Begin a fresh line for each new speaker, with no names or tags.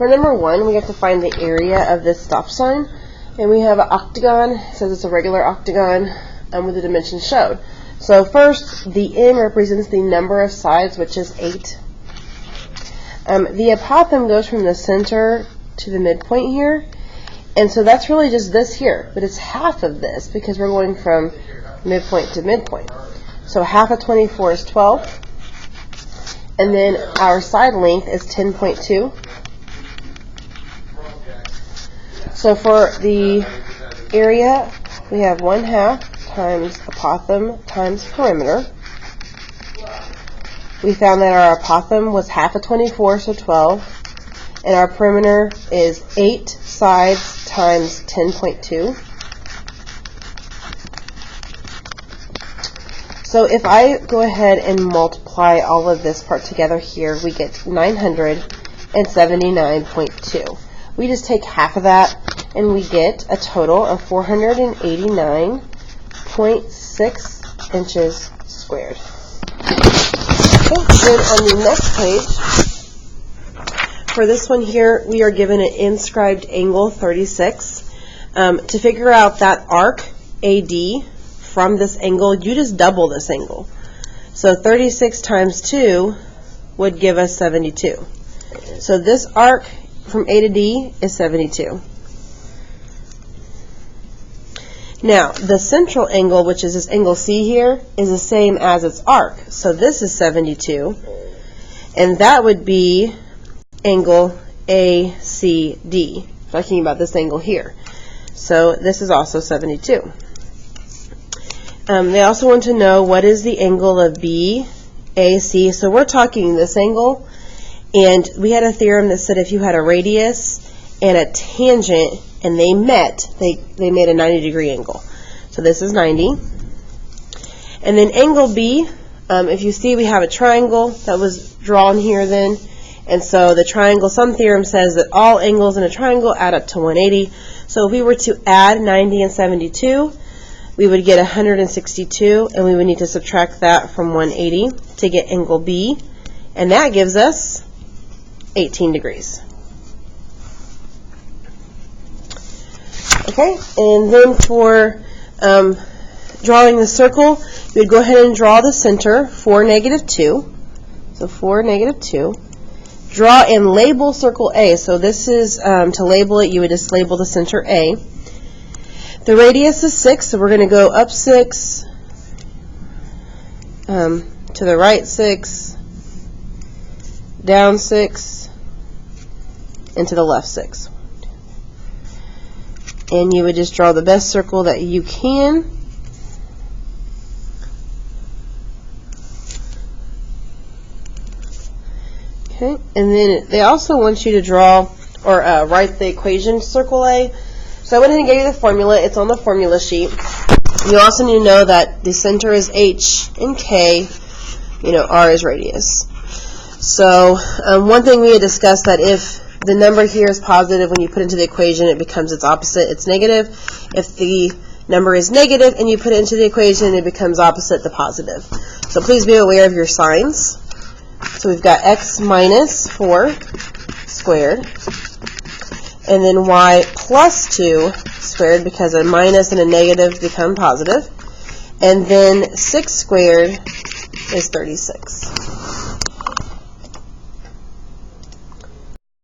For number 1, we have to find the area of this stop sign. And we have an octagon. It says it's a regular octagon with the dimensions showed. So first, the N represents the number of sides, which is 8. The apothem goes from the center to the midpoint here. And so that's really just this here. But it's half of this because we're going from midpoint to midpoint. So half of 24 is 12. And then our side length is 10.2. So for the area, we have 1/2 times apothem times perimeter. We found that our apothem was half of 24, so 12. And our perimeter is 8 sides times 10.2. So if I go ahead and multiply all of this part together here, we get 979.2. We just take half of that, and we get a total of 489.6 inches squared. Okay, then on the next page, for this one here, we are given an inscribed angle 36. To figure out that arc AD from this angle, you just double this angle. So 36 times 2 would give us 72. So this arc from A to D is 72. Now, the central angle, which is this angle C here, is the same as its arc. So this is 72. And that would be angle ACD. Talking about this angle here. So this is also 72. They also want to know what is the angle of BAC. So we're talking this angle. And we had a theorem that said if you had a radius and a tangent and they met, they made a 90-degree angle. So this is 90. And then angle B, if you see we have a triangle that was drawn here then. And so the triangle, some theorem says that all angles in a triangle add up to 180. So if we were to add 90 and 72, we would get 162, and we would need to subtract that from 180 to get angle B. And that gives us 18 degrees. Okay, and then for drawing the circle, you would go ahead and draw the center for -2. So for -2. Draw and label circle A. So this is, to label it, you would just label the center A. The radius is 6, so we're going to go up 6, to the right 6, down 6, and to the left 6. And you would just draw the best circle that you can. Okay, and then they also want you to draw or write the equation circle A. So I went ahead and gave you the formula. It's on the formula sheet. You also need to know that the center is H and K, R is radius. So one thing we had discussed that if the number here is positive, when you put it into the equation, it becomes its opposite. It's negative. If the number is negative and you put it into the equation, it becomes opposite the positive. So please be aware of your signs. So we've got x minus 4 squared, and then y plus 2 squared, because a minus and a negative become positive, and then 6 squared is 36.